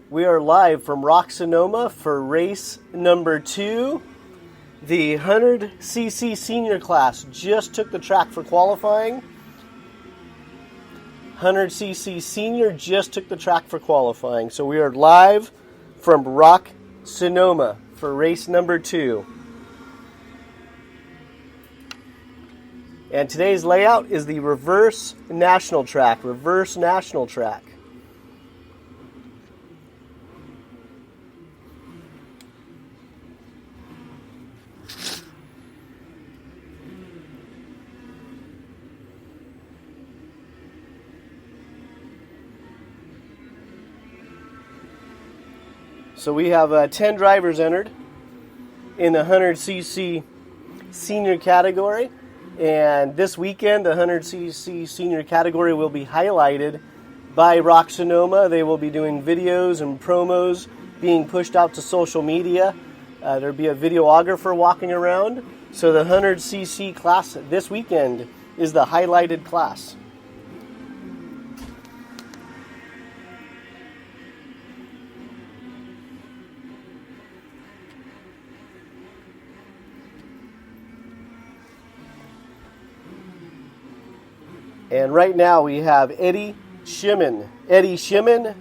We are live from Sonoma for race number 2. The 100cc senior class just took the track for qualifying. 100cc senior just took the track for qualifying. So we are live from Sonoma for race number 2. And today's layout is the reverse national track. So we have 10 drivers entered in the 100cc senior category. And this weekend, the 100cc senior category will be highlighted by Sonoma. They will be doing videos and promos being pushed out to social media. There'll be a videographer walking around. So the 100cc class this weekend is the highlighted class. And right now we have Eddie Shimon. Eddie Shimon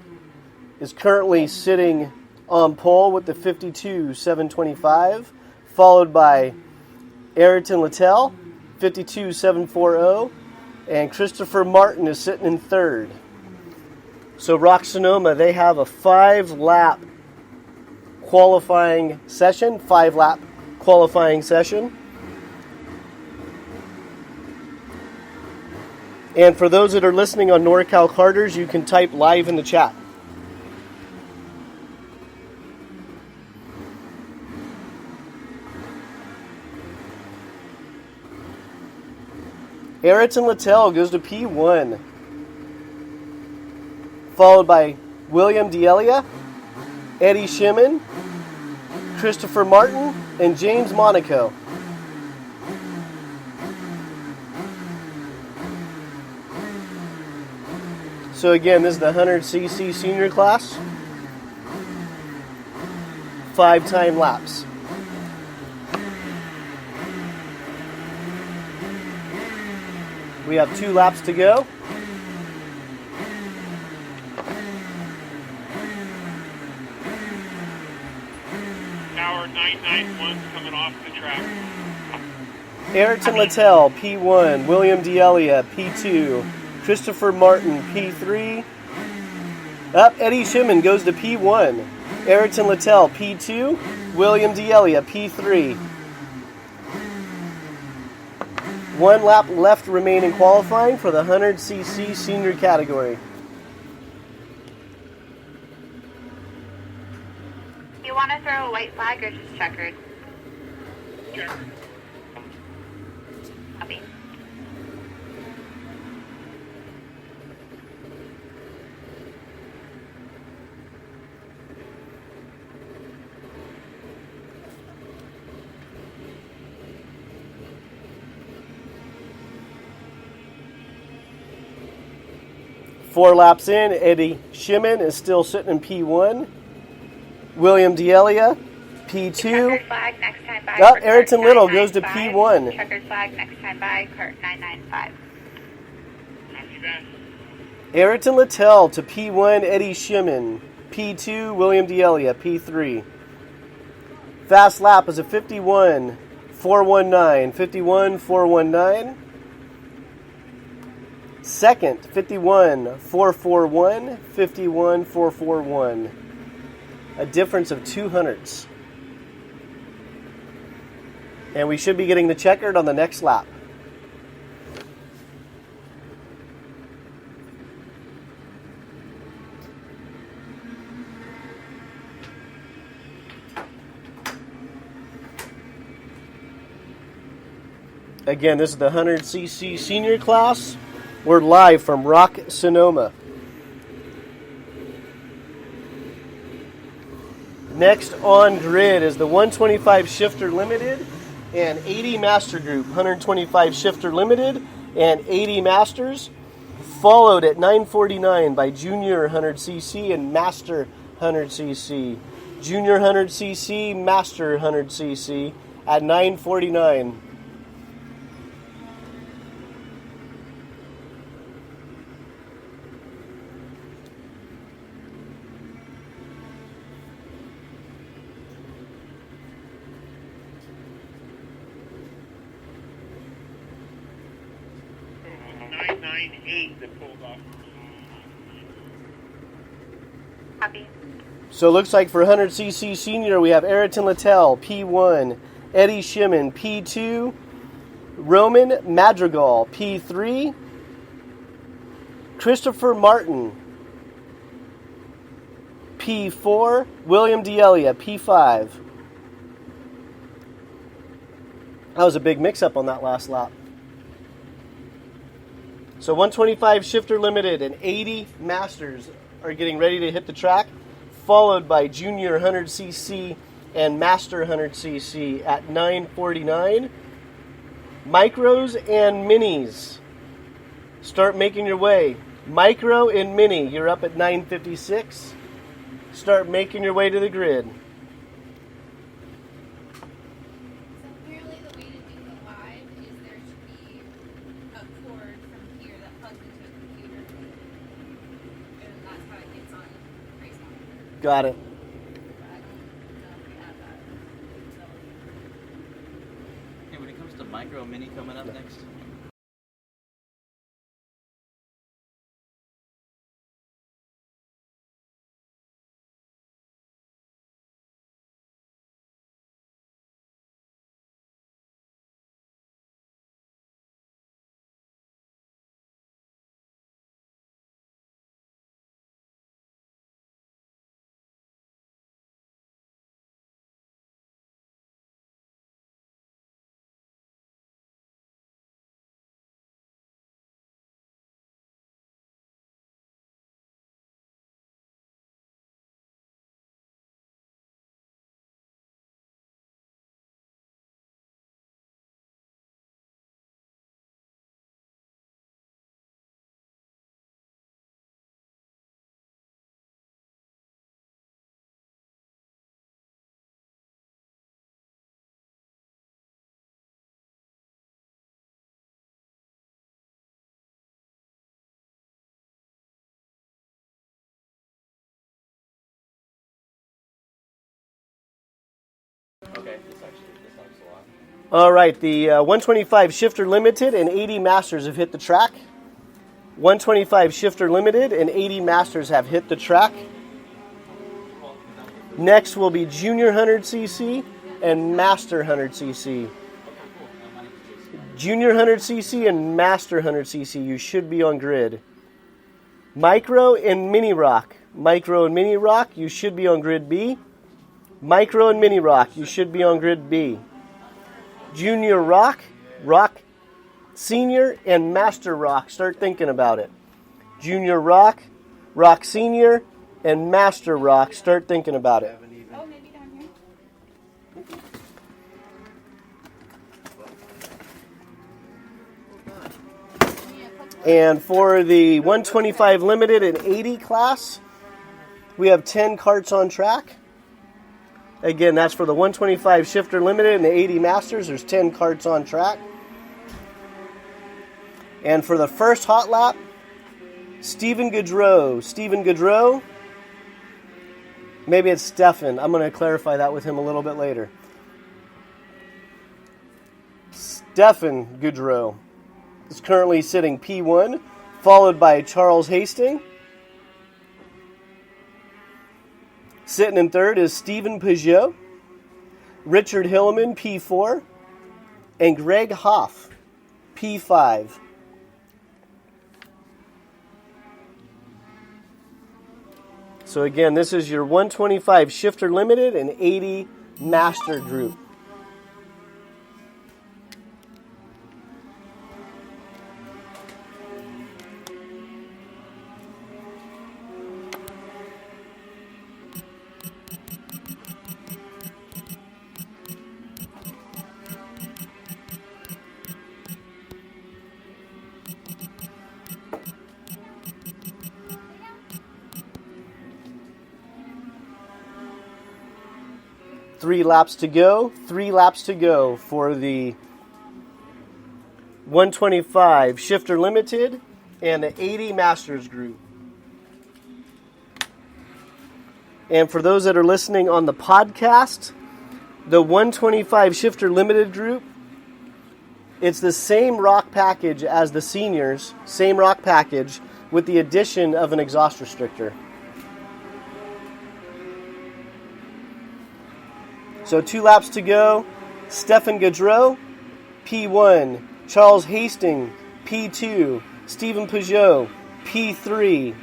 is currently sitting on pole with the 52.725, followed by Ayrton Littell, 52.740, and Christopher Martin is sitting in third. So Sonoma, they have a 5-lap qualifying session. And for those that are listening on NorCal Carters, you can type live in the chat. Ayrton Littell goes to P1, followed by William D'Elia, Eddie Shimon, Christopher Martin, and James Monaco. So again, this is the 100cc senior class. 5-time laps. We have 2 laps to go. Tower 991's coming off the track. Ayrton Littell, P1. William D'Elia, P2. Christopher Martin, P3. Eddie Shimon goes to P1. Ayrton Littell, P2. William D'Elia, P3. 1 lap left remaining qualifying for the 100cc senior category. You want to throw a white flag or just checkered? Checkered. Copy. Four laps in, Eddie Shimon is still sitting in P1. William D'Elia, P2. Checkered flag next time by. Ayrton Little goes to P1. Checkered flag next time by, cart 995. Copy that. Ayrton Littell to P1, Eddie Shimon. P2, William D'Elia, P3. Fast lap is a 51.419. 51.419. Second, 51.441. 51.441. A difference of 2 hundredths. And we should be getting the checkered on the next lap. Again, this is the 100cc senior class. We're live from Sonoma. Next on grid is the 125 shifter limited and 80 master group. 125 shifter limited and 80 masters, followed at 9:49 by junior 100cc and master 100cc, Junior 100cc, Master 100cc at $949. $998 that pulled off. Copy. So it looks like for 100cc Senior, we have Ayrton Littell, P1, Eddie Shimon, P2, Roman Madrigal, P3, Christopher Martin, P4, William D'Elia, P5. That was a big mix-up on that last lap. So 125 Shifter Limited and 80 Masters are getting ready to hit the track, followed by Junior 100cc and Master 100cc at $949. Micros and Minis, start making your way. Micro and Mini, you're up at $956. Start making your way to the grid. So apparently the way to do the live is there should be a cord from here that plugs into a computer, and that's how it gets on Race Monitor. Got it. But I don't know if we have that capability. Hey, when it comes to micro mini coming up next, okay, this helps a lot. All right, the 125 Shifter Limited and 80 Masters have hit the track. 125 Shifter Limited and 80 Masters have hit the track. Next will be Junior 100cc and Master 100cc. Junior 100cc and Master 100cc, you should be on grid. Micro and Mini Rock. Micro and Mini Rock, you should be on grid B. Micro and Mini Rock, you should be on grid B. Junior Rock, Rock Senior, and Master Rock, start thinking about it. Junior Rock, Rock Senior, and Master Rock, start thinking about it. Oh, maybe down here? And for the 125 Limited and 80 class, we have 10 carts on track. Again, that's for the 125 Shifter Limited and the 80 Masters. There's 10 carts on track. And for the first hot lap, Stephen Gaudreau. Maybe it's Stefan. I'm going to clarify that with him a little bit later. Stefan Gaudreau is currently sitting P1, followed by Charles Hastings. Sitting in third is Stephen Peugeot, Richard Hilleman, P4, and Greg Hoff, P5. So again, this is your 125 Shifter Limited and 80 Master group. 3 laps to go. 3 laps to go for the 125 Shifter Limited and the 80 Masters Group. And for those that are listening on the podcast, the 125 Shifter Limited Group, it's the same rock package as the seniors, same rock package with the addition of an exhaust restrictor. So 2 laps to go. Stefan Gaudreau, P1. Charles Hastings, P2. Stephen Peugeot, P3.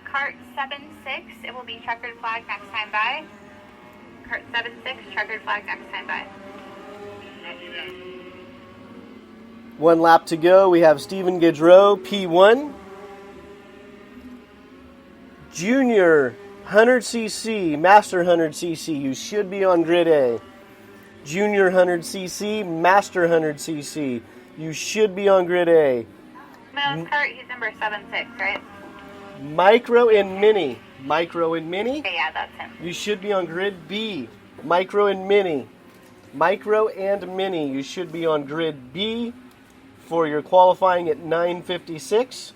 Cart 7-6, it will be checkered flag next time by. Cart 7-6, checkered flag next time by. Copy that. 1 lap to go. We have Stephen Gaudreau, P1. Junior 100cc, Master 100cc. You should be on grid A. Junior 100cc, Master 100cc. You should be on grid A. Mills Cart, he's number 7-6, right? Micro and Mini. Micro and Mini. Okay, yeah, that's him. You should be on grid B. Micro and Mini. Micro and Mini. You should be on grid B for your qualifying at 9:56.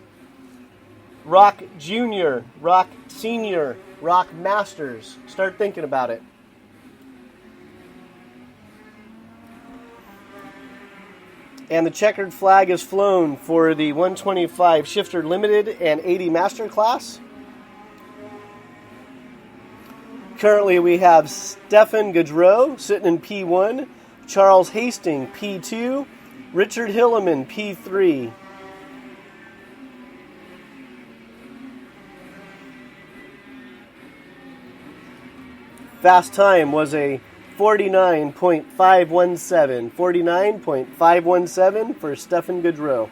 Rock Junior, Rock Senior, Rock Masters. Start thinking about it. And the checkered flag is flown for the 125 Shifter Limited and 80 Master class. Currently we have Stefan Gaudreau sitting in P1, Charles Hastings P2, Richard Hilleman P3. Fast time was a 49.517. 49.517 for Stefan Gaudreau.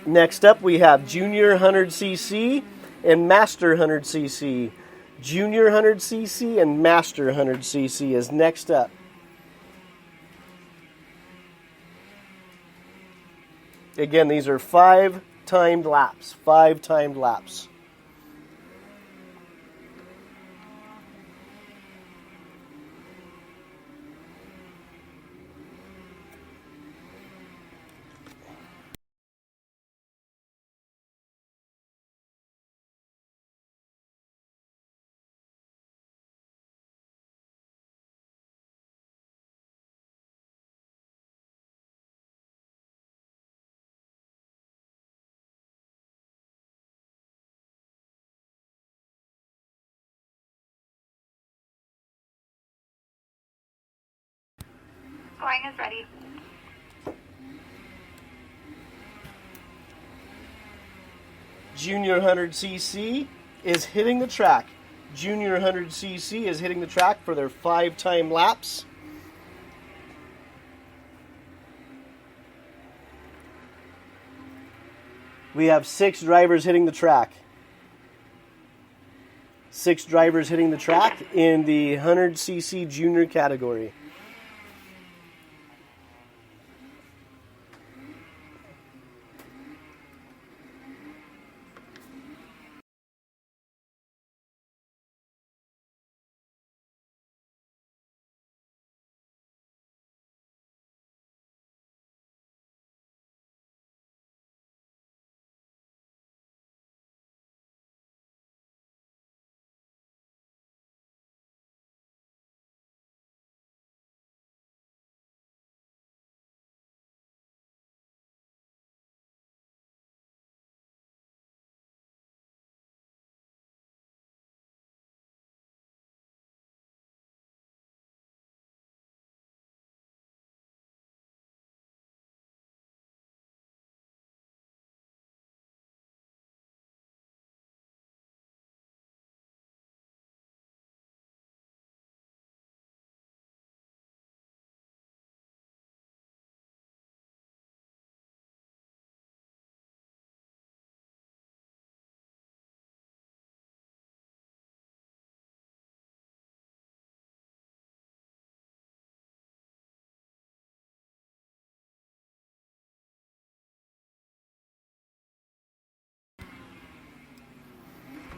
Next up, we have Junior 100cc and Master 100cc. Junior 100cc and Master 100cc is next up. Again, these are 5 timed laps. 5 timed laps. Scoring is ready. Junior 100cc is hitting the track. Junior 100cc is hitting the track for their 5 time laps. We have 6 drivers hitting the track. 6 drivers hitting the track in the 100cc junior category.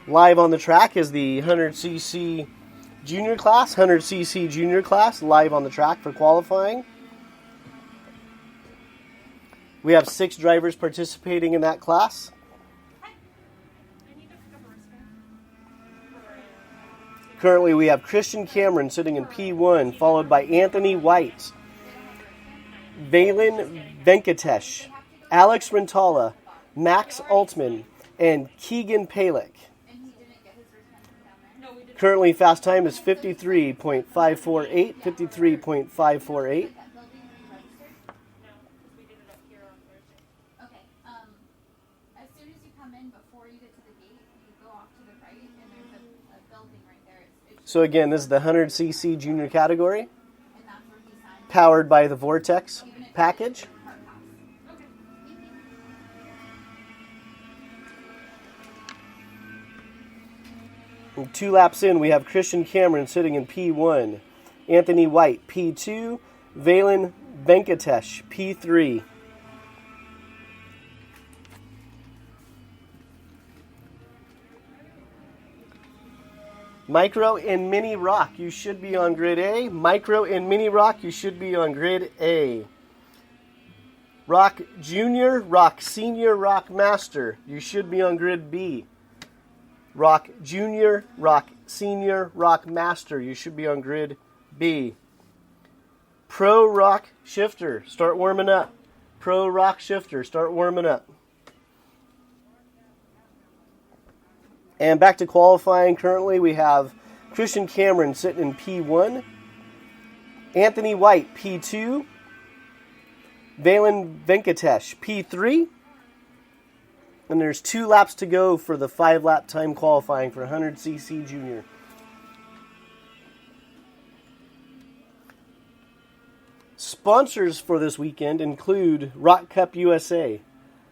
Live on the track is the 100cc junior class, 100cc junior class, live on the track for qualifying. We have 6 drivers participating in that class. Currently, we have Christian Cameron sitting in P1, followed by Anthony White, Valen Venkatesh, Alex Rentala, Max Altman, and Keegan Palek. Currently, fast time is 53.548, 53.548. As soon as you come in, before you get to the gate, you go off to the right, and there's a building right there. So again, this is the 100cc junior category, And that's where he signed. powered by the Vortex package. And 2 laps in, we have Christian Cameron sitting in P1, Anthony White P2, Valen Venkatesh P3. Micro and Mini Rock, you should be on grid A. Micro and Mini Rock, you should be on grid A. Rock Junior, Rock Senior, Rock Master, you should be on grid B. Rock Junior, Rock Senior, Rock Master, you should be on grid B. Pro Rock Shifter, start warming up. Pro Rock Shifter, start warming up. And back to qualifying, currently we have Christian Cameron sitting in P1, Anthony White P2, Valen Venkatesh P3, and there's 2 laps to go for the 5-lap time qualifying for 100cc junior. Sponsors for this weekend include Rock Cup USA,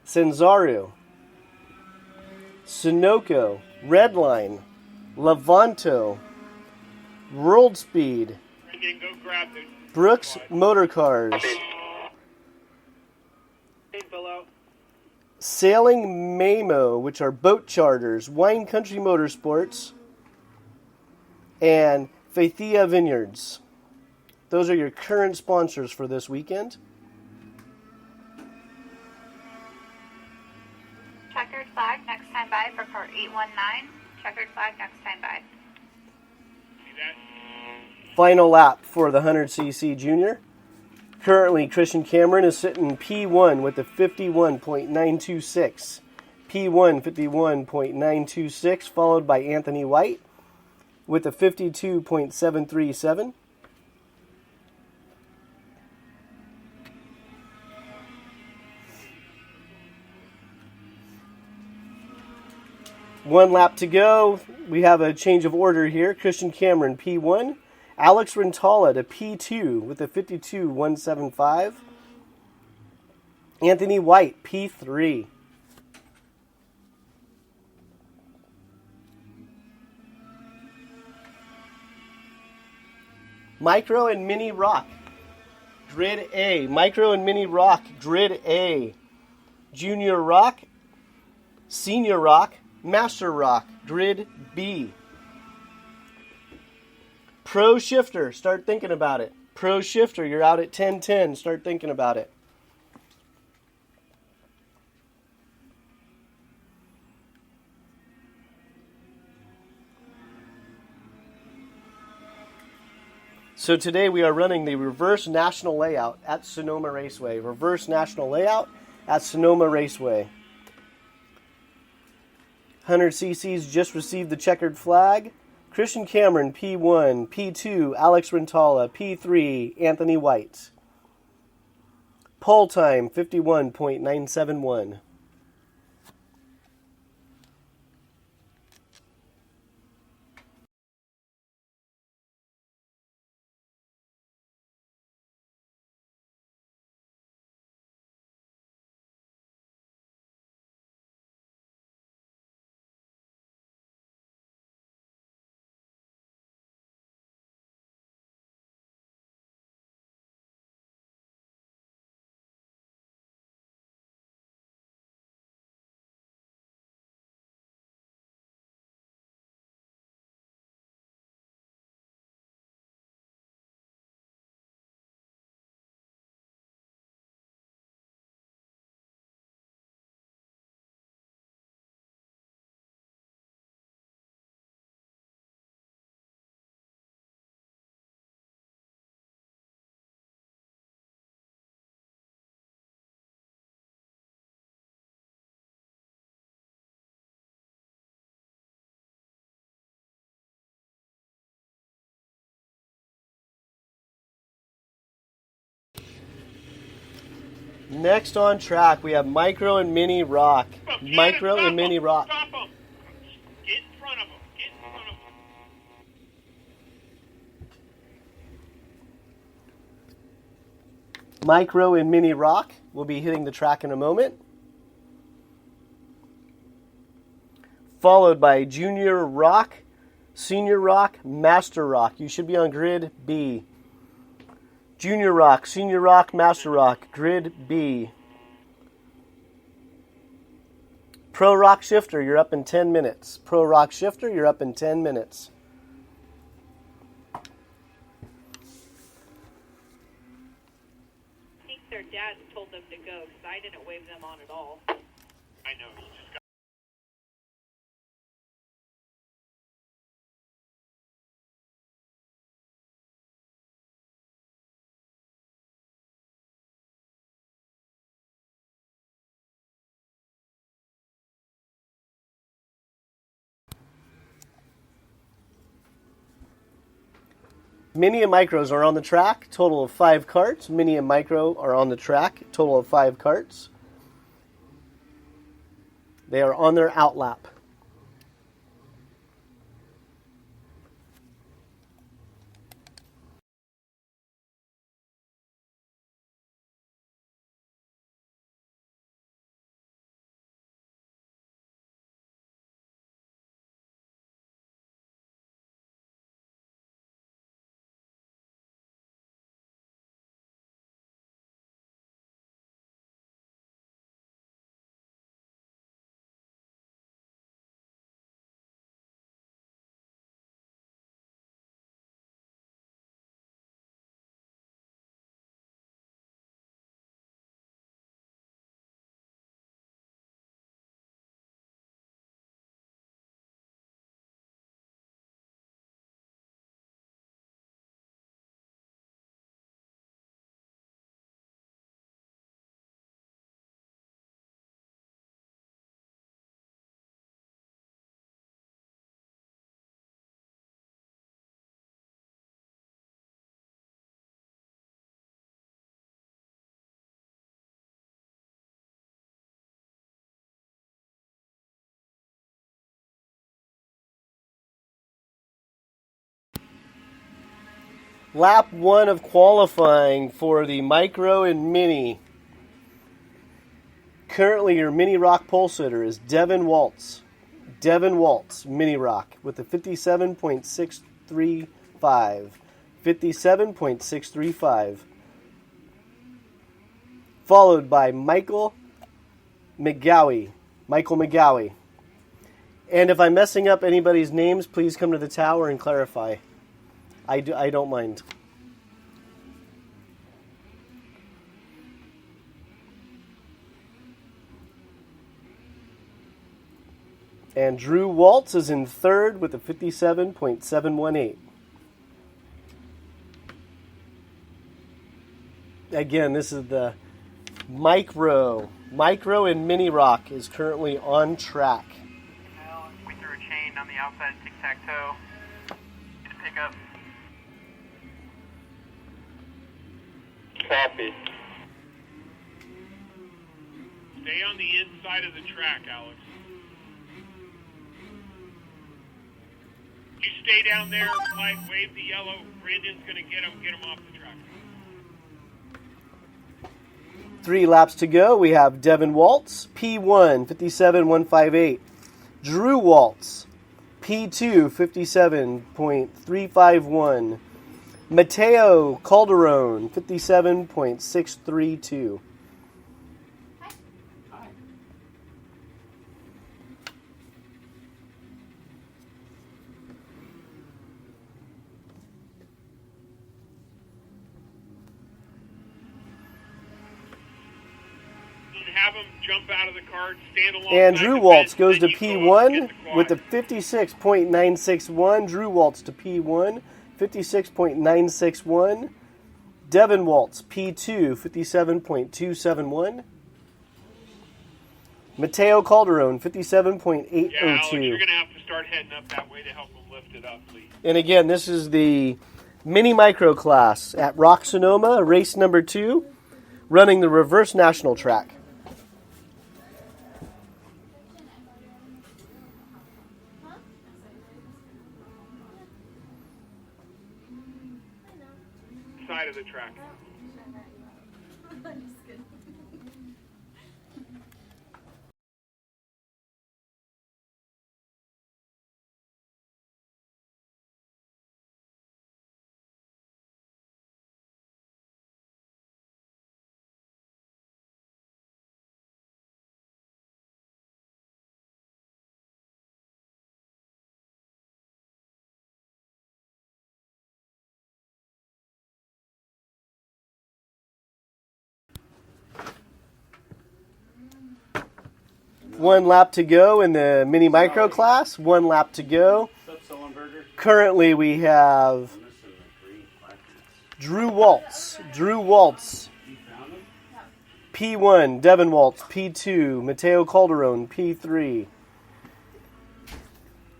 Sanzaru, Sunoco, Redline, Levanto, World Speed, Brendan, go grab the Brooks Motor Cars, fill out. Sailing Mamo, which are boat charters, Wine Country Motorsports, and Faithia Vineyards. Those are your current sponsors for this weekend. Checkered flag, next time by for port 819. Checkered flag, next time by. See that? Final lap for the 100cc junior. Currently, Christian Cameron is sitting in P1 with a 51.926. P1 51.926, followed by Anthony White with a 52.737. One lap to go. We have a change of order here. Christian Cameron, P1. Alex Rentala to P2 with a 52.175. Anthony White, P3. Micro and Mini Rock, Grid A. Micro and Mini Rock, Grid A. Junior Rock, Senior Rock, Master Rock, Grid B. Pro Shifter, start thinking about it. Pro Shifter, you're out at 10:10, start thinking about it. So today we are running the reverse national layout at Sonoma Raceway. Reverse national layout at Sonoma Raceway. 100cc's just received the checkered flag. Christian Cameron, P1, P2, Alex Rentala, P3, Anthony White. Pole time, 51.971. Next on track, we have micro and mini rock. Micro and mini rock. Stop them. Get in front of them. Get in front of them. Micro and mini rock will be hitting the track in a moment. Followed by junior rock, senior rock, master rock. You should be on grid B. Junior rock, senior rock, master rock, grid B. Pro rock shifter, you're up in 10 minutes. Pro rock shifter, you're up in 10 minutes. I think their dad told them to go because I didn't wave them on at all. I know. You just got Mini and micros are on the track, total of 5 carts. Mini and micro are on the track, total of 5 carts. They are on their outlap. Lap 1 of qualifying for the micro and mini. Currently, your mini rock pole sitter is Devin Waltz. Devin Waltz, mini rock, with a 57.635. 57.635. Followed by Michael McGowie. Michael McGowie. And if I'm messing up anybody's names, please come to the tower and clarify. I don't mind. And Drew Waltz is in third with a 57.718. Again, this is the micro. Micro and mini rock is currently on track. We threw a chain on the outside tic-tac-toe. Get a pickup. Copy. Stay on the inside of the track, Alex. You stay down there, Mike, wave the yellow. Brandon's going to get him off the track. 3 laps to go. We have Devin Waltz, P1, 57.158. Drew Waltz, P2, 57.351. Mateo Calderon, 57.632. Have him jump out of the cart, stand along. And Drew Waltz goes to P1 with a 56.961. Drew Waltz to P1, 56.961. Devin Waltz, P2, 57.271. Mateo Calderon, 57.802. Yeah, Alex, you're going to have to start heading up that way to help them lift it up, please. And again, this is the mini micro class at Rock Sonoma, race number 2. running the reverse national track. Side of the track. One lap to go in the mini micro class. One lap to go. Currently, we have Drew Waltz. P1, Devin Waltz. P2, Mateo Calderon. P3.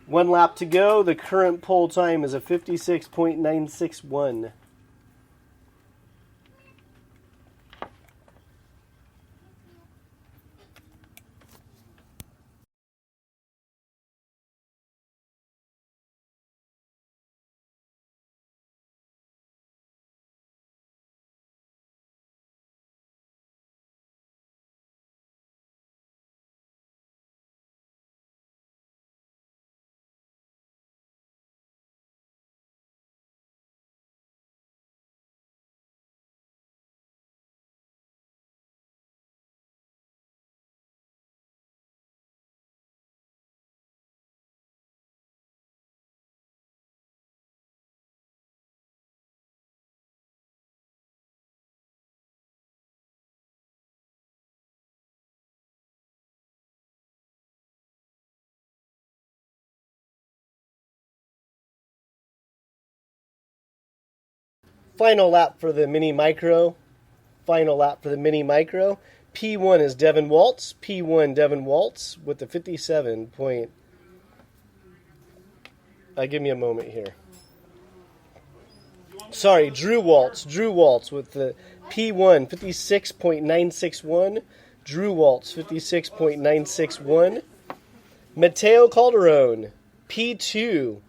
One lap to go. The current pole time is a 56.961. Final lap for the mini micro. P1 is Devin Waltz. P1 Devin Waltz with the 57 point. Give me a moment here. Sorry, Drew Waltz with the P1 56.961. Drew Waltz 56.961. Mateo Calderon P2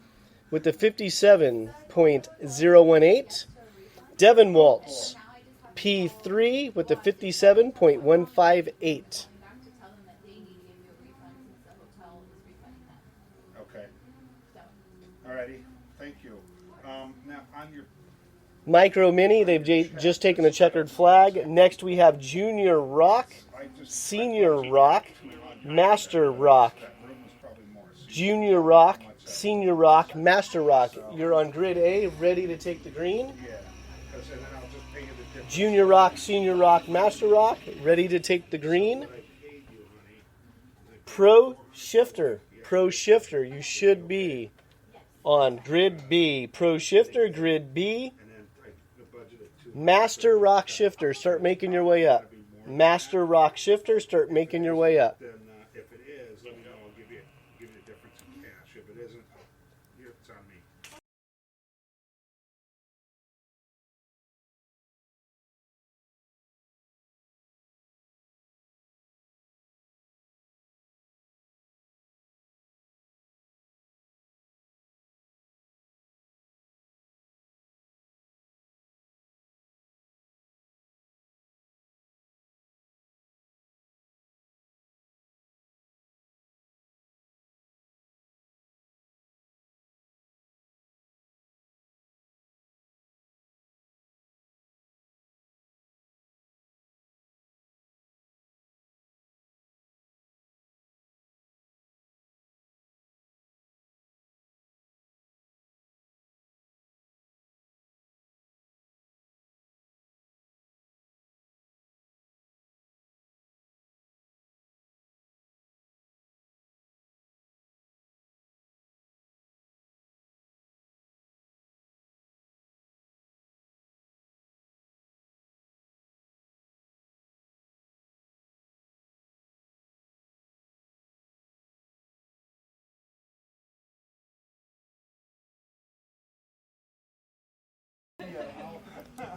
with the 57.018. Devin Waltz P3 with the 57.158. Okay. Alrighty. Thank you. Now on your Micro Mini, they've just taken the checkered flag. Next we have Junior Rock, Senior Rock, Master Rock. Junior Rock, Senior Rock, Master Rock. You're on grid A, ready to take the green. yeah, because then I'll just pay you the difference. Junior Rock, Senior Rock, Master Rock, ready to take the green. Pro Shifter, you should be on grid B. Pro Shifter, grid B. And then the budget of two. Master Rock Shifter, start making your way up. Master Rock Shifter, start making your way up. Then if it is, let me know. I'll give you the difference in cash. If it isn't, it's on me.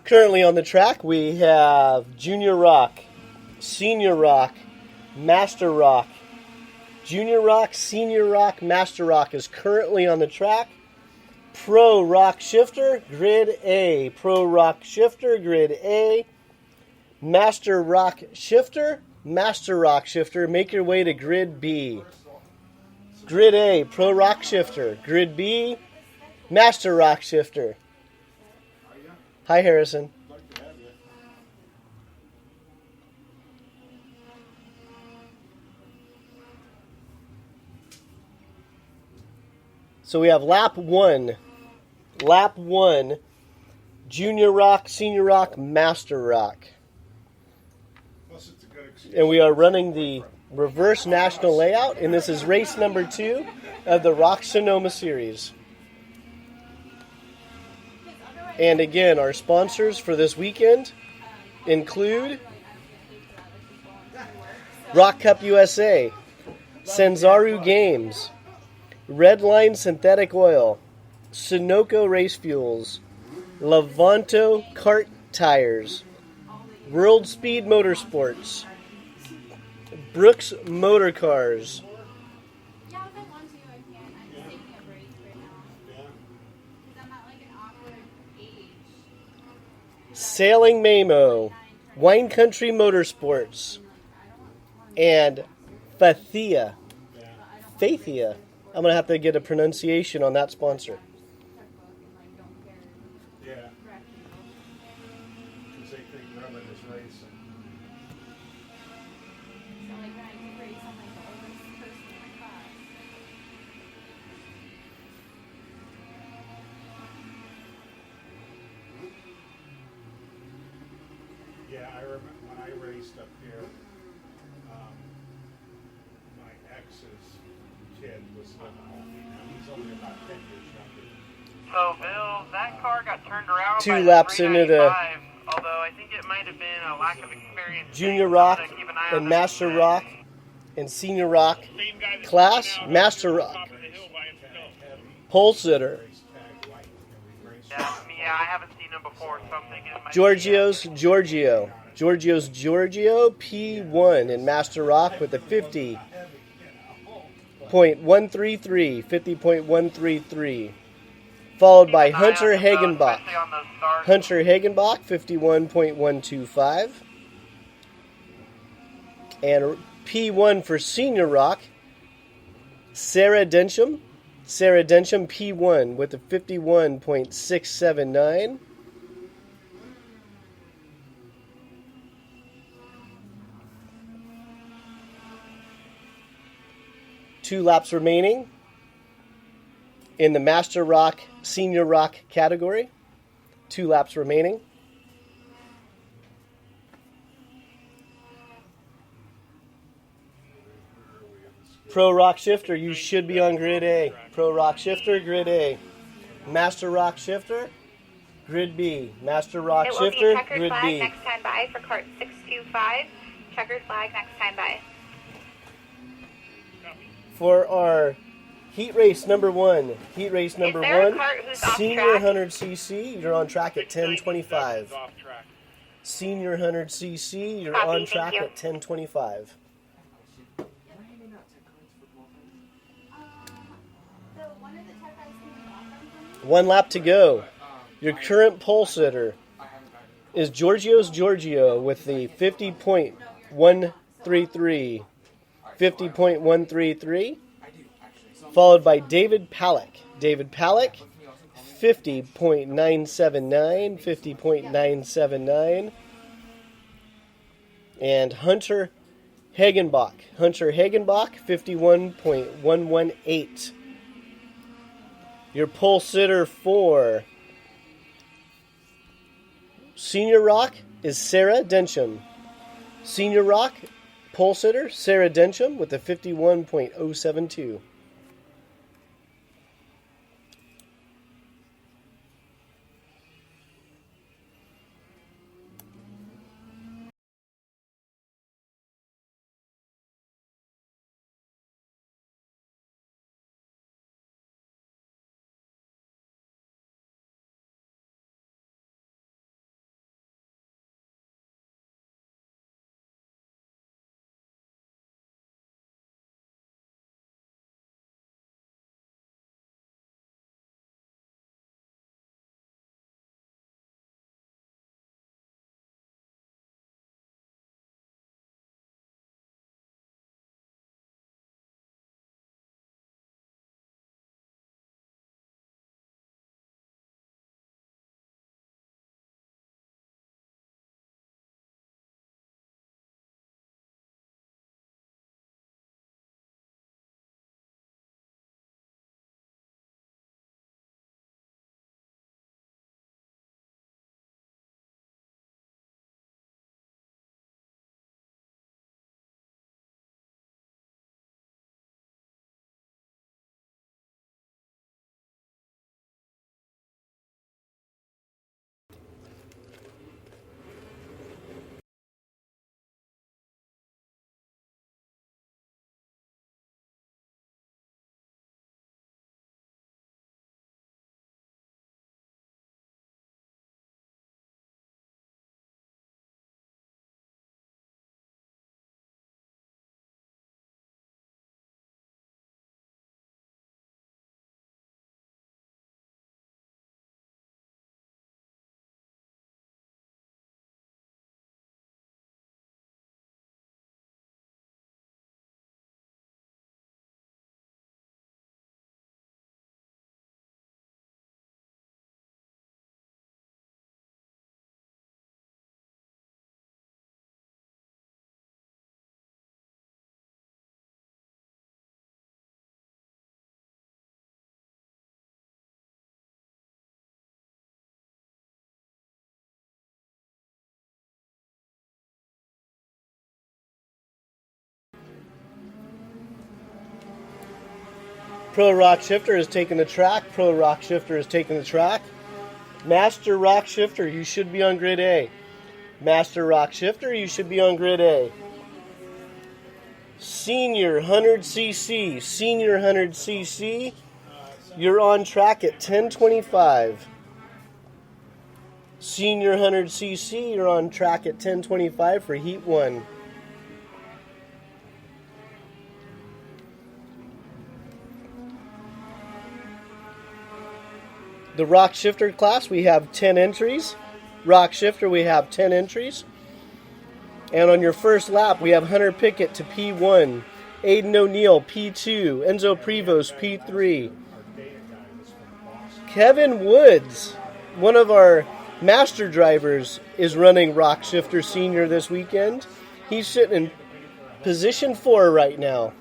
Currently on the track, we have Junior Rock, Senior Rock, Master Rock. Junior Rock, Senior Rock, Master Rock is currently on the track. Pro Rock Shifter, Grid A. Pro Rock Shifter, Grid A. Master Rock Shifter, Master Rock Shifter. Make your way to Grid B. Grid A, Pro Rock Shifter. Grid B, Master Rock Shifter. Hi, Harrison. So we have lap one. Lap one, Junior Rock, Senior Rock, Master Rock. Plus, it's a good excuse. And we are running the reverse national layout, and this is race number 2 of the Rock Sonoma series. And again, our sponsors for this weekend include Rock Cup USA, Sanzaru Games, Redline Synthetic Oil, Sunoco Race Fuels, Levanto Kart Tires, World Speed Motorsports, Brooks Motor Cars, Yeah, if I want to, I can. I'm just taking a break right now. Because I'm at like an awkward age. Sailing Mamo, Wine Country Motorsports, and Fathia. Fathia. I'm going to have to get a pronunciation on that sponsor. Yeah. Because they think rubbing is racing. So like when I do race, I'm like the oldest person in my class. Yeah, I remember when I raced up here, my ex's kid was living with me. Now, he's only about 10 years younger. So, Bill, that car got turned around 2 by the laps into the 395, although I think it might have been a lack of experience. Junior I'm Rock gonna keep an eye on and this Master today. Rock and Senior Rock class, Master Rock, pole sitter, Race tag light, and we raced. Yeah, I haven't seen him before, so I'm thinking it might Giorgio's Giorgio, P1 in Master Rock with a 50.133, 50.133, followed by Hunter Hagenbach. Hunter Hagenbach, 51.125. And P1 for Senior Rock, Sarah Densham. Sarah Densham, P1 with a 51.679. Two laps remaining in the Master Rock, Senior Rock category. 2 laps remaining. Pro Rock Shifter, you should be on Grid A. Pro Rock Shifter, Grid A. Master Rock Shifter, Grid B. Master Rock It will be Shifter, checkered Grid flag B. next time by for cart 625. Checkered flag next time by. For our heat race number 1. Heat race number there a 1, cart who's off Senior track? 100cc, you're on track at 1025. Off track. Senior 100cc, you're Copy, on thank track you. at 1025. So one of the tech guys can walk them for me? 1 lap to go. Your current pole sitter is Giorgio's Giorgio with the 50.133. 50.133. Followed by David Palick. David Palick, 50.979. 50.979. And Hunter Hagenbach. Hunter Hagenbach, 51.118. Your pole sitter for Senior Rock is Sarah Densham. Senior Rock pole sitter Sarah Densham with a 51.072. Pro Rock Shifter has taken the track. Pro Rock Shifter has taken the track. Master Rock Shifter, you should be on grid A. Master Rock Shifter, you should be on grid A. Senior 100cc. Senior 100cc, you're on track at 1025. Senior 100cc, you're on track at 1025 for Heat 1. The Rock Shifter class, we have 10 entries. Rock Shifter, we have 10 entries. And on your first lap, we have Hunter Pickett to P1, Aiden O'Neill P2, Enzo Prevost P3. Kevin Woods, one of our master drivers, is running Rock Shifter Senior this weekend. He's sitting in position 4 right now.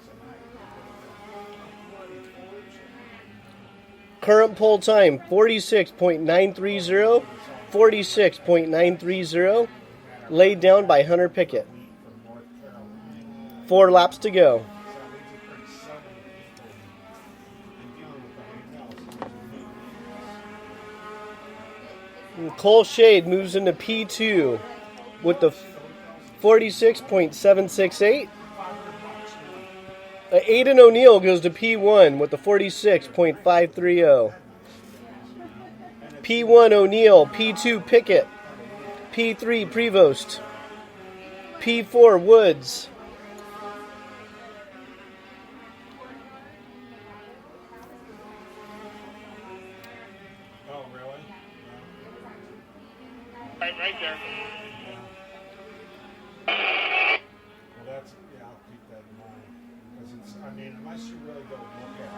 Current pole time, 46.930. 46.930. Laid down by Hunter Pickett. 4 laps to go. And Cole Shade moves into P2 with the 46.768. Aiden O'Neill goes to P1 with the 46.530. P1 O'Neill, P2 Pickett, P3 Prevost, P4 Woods. Oh, really? Right there. Well, that's, yeah, I'll keep that in mind. Because it's, I mean, unless you really go look at it,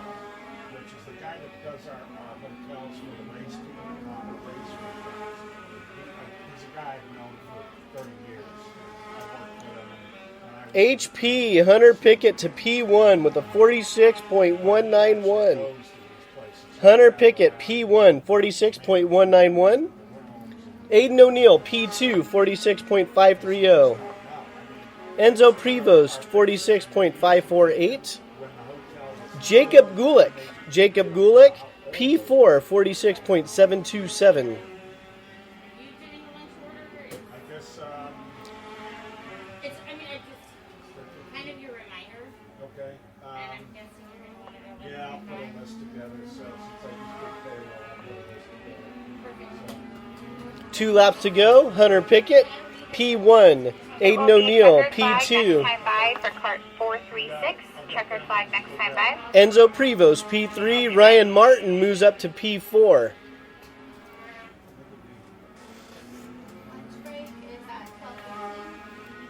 which is the guy that does our hotels for the race team, race weekends. He's a guy I've known for 30 years. I worked with him when I was HP Hunter Pickett to P1 with a 46.191. exposed to these places. Hunter Pickett P1, 46.191. Aiden O'Neill P2, 46.530. Enzo Prevost, 46.548. Jacob Gulick, P4, 46.727. I guess, It's, I mean, I just, kind of your reminder, okay. and I'm guessing you're going to want to go with Yeah, I'll put a mine. list together, so since I just did payroll, I'll put a list together. 2 laps to go. Hunter Pickett P1. Aiden O'Neill P2. Next time by for cart 436. Checkered flag next time by. Enzo Prevost P3. Ryan Martin moves up to P4.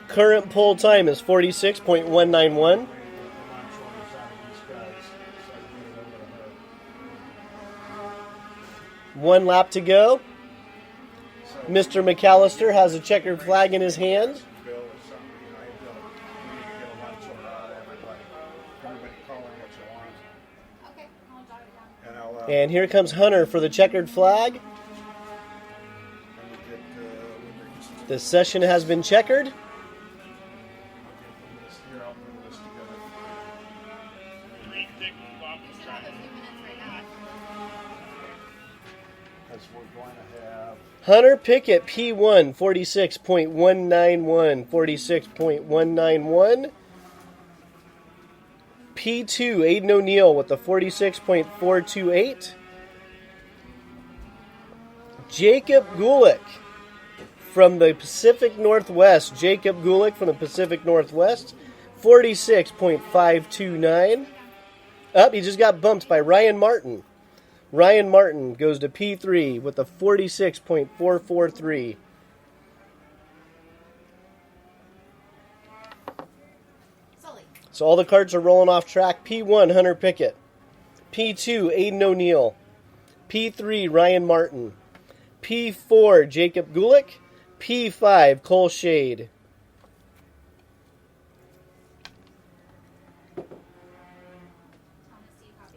Current pole time is 46.191. 1 lap to go. Mr. McAllister has a checkered flag in his hand. Bill or something, you know, hey, Bill, we need to get a lunch order out of everybody. Everybody call in what you want. Okay, I'll jot it down. And I'll, And here comes Hunter for the checkered flag. and we get, when The session has been checkered. I'll put a list together. 3-6 off the track. Because we're going to have, Hunter Pickett P1, 46.191. 46.191. P2, Aiden O'Neill with the 46.428. Jacob Gulick from the Pacific Northwest. 46.529. Up, he just got bumped by Ryan Martin. Ryan Martin goes to P3 with a 46.443. Sully. So all the carts are rolling off track. P1, Hunter Pickett. P2, Aiden O'Neill. P3, Ryan Martin. P4, Jacob Gulick. P5, Cole Shade.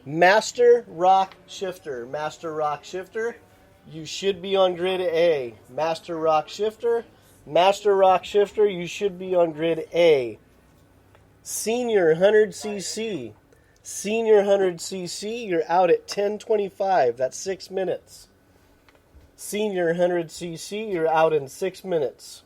Master Rock Shifter. Master Rock Shifter. You should be on grid A. Master Rock Shifter. Master Rock Shifter. You should be on grid A. Senior 100cc. Senior 100cc, you're out at 10:25. That's 6 minutes. Senior 100cc, you're out in 6 minutes.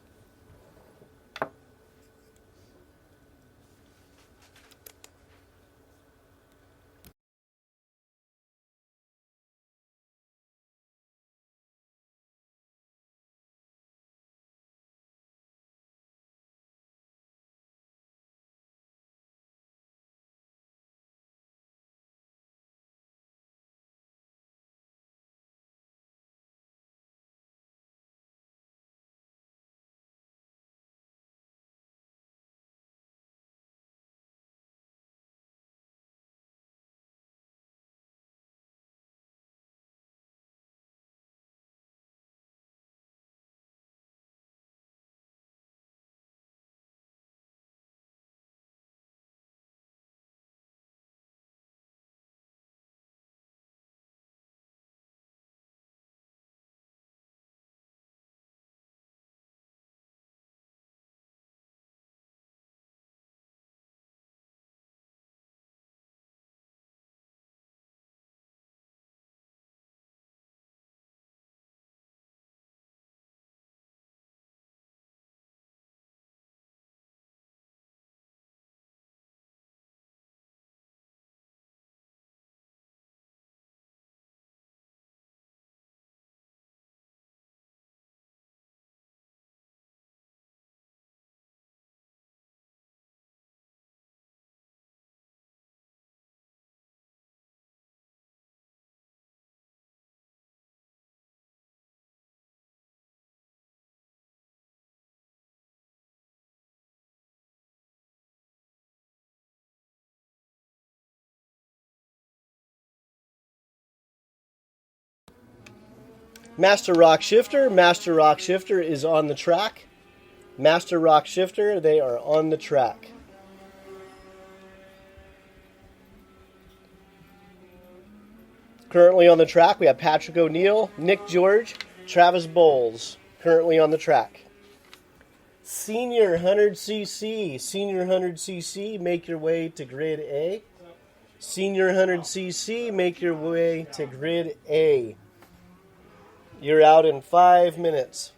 Master Rock Shifter is on the track. Master Rock Shifter, they are on the track. Currently on the track, we have Patrick O'Neill, Nick George, Travis Bowles, currently on the track. Senior 100cc, make your way to grid A. Senior 100cc, make your way to grid A. You're out in 5 minutes.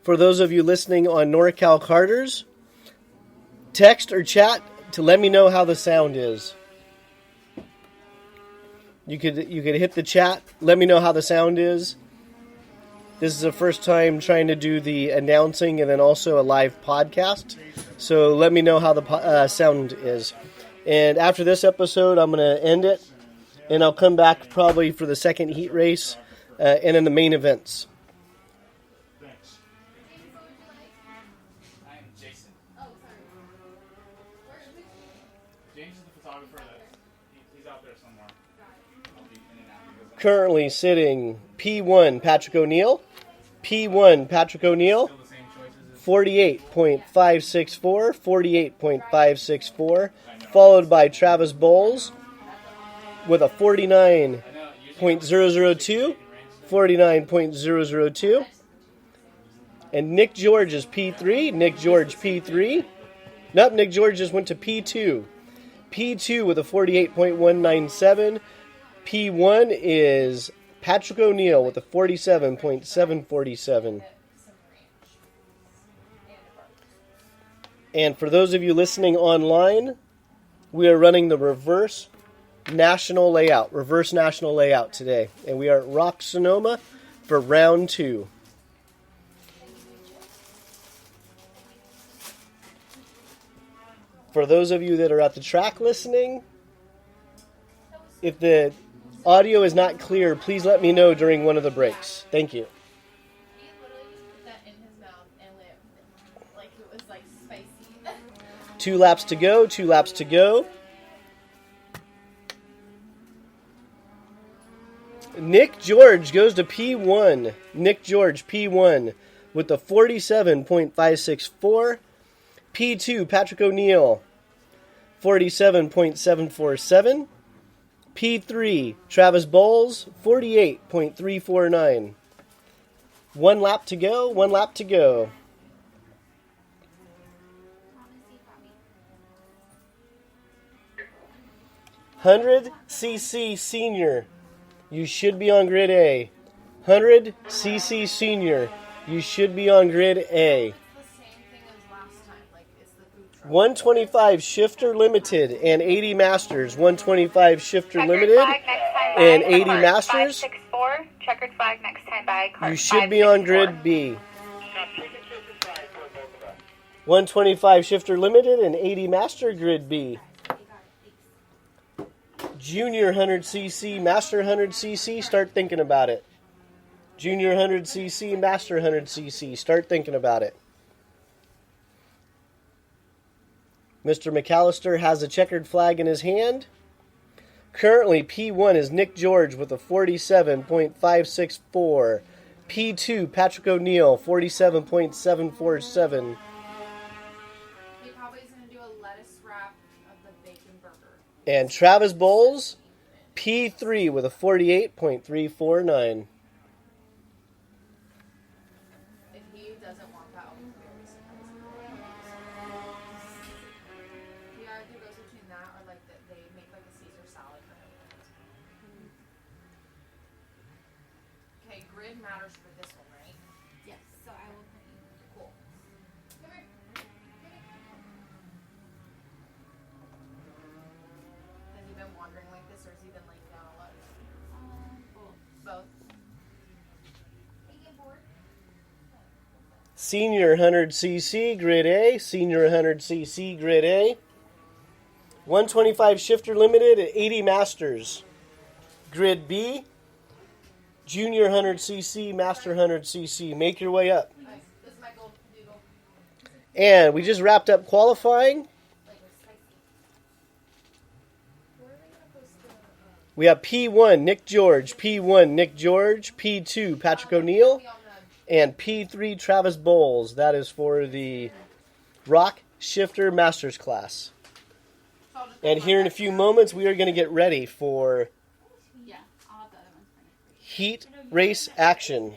For those of you listening on NorCal Carters, text or chat to let me know how the sound is. You could hit the chat, let me know how the sound is. This is the first time trying to do the announcing and then also a live podcast. So let me know how the sound is. And after this episode, I'm going to end it. And I'll come back probably for the second heat race and in the main events. Thanks. I'm Jason. James is the photographer he's out there somewhere. I'll be in and out. Currently sitting P1 Patrick O'Neill. P1 Patrick O'Neill. 48.564. Followed by Travis Bowles with a 49.002. 49.002. And Nick George is P3. Nick George P3. Nope, Nick George just went to P2. P2 with a 48.197. P1 is Patrick O'Neill with a 47.747. And for those of you listening online, we are running the reverse national layout today. And we are at Rock Sonoma for round 2. For those of you that are at the track listening, if the audio is not clear, please let me know during one of the breaks. Thank you. He literally just put that in his mouth and lit like it was like spicy. 2 laps to go, 2 laps to go. Nick George goes to P1. Nick George, P1, with the 47.564. P2, Patrick O'Neill, 47.747. P3, Travis Bowles, 48.349. 1 lap to go, 1 lap to go. Promise you, Bobby. 100cc Senior, you should be on grid A. 100cc Senior, you should be on grid A. The same thing as last time. Like, it's the food truck. 125 Shifter Limited and 80 Masters. 125 Shifter Checkered Limited flag next time by. and 80 Cart Masters. 564. Checkered flag next time by. Cart You should be on 564. grid B. 125 Shifter Limited and 80 Master, grid B. Junior 100cc, Master 100cc, start thinking about it. Junior 100cc, Master 100cc, start thinking about it. Mr. McAllister has a checkered flag in his hand. Currently, P1 is Nick George with a 47.564. P2, Patrick O'Neill, 47.747. He probably is going to do a lettuce wrap of the bacon burger. And Travis Bowles, P3 with a 48.349. If he doesn't want that, I'll be very surprised. He either goes between that or like they make like a Caesar salad for him. Okay, grid matters for this one, right? Yes, so I will put you. Cool. Come here. Has he been wandering like this, or has he been laying down a lot? Both. Bacon board. Senior 100cc, grid A. Senior 100cc, grid A. 125 Shifter Limited at 80 Masters, grid B. Junior 100cc, Master 100cc. Make your way up. Nice. This is my gold doodle. And we just wrapped up qualifying. Like it's spicy. Where are they gonna post the? We have P1, Nick George. P1, Nick George. P2, Patrick O'Neill. Be on the- And P3, Travis Bowles. That is for the Rock Shifter Masters class. so I'll just And put here in my a few moments, we are going to get ready for Yeah, I'll have the other ones printed. heat race action.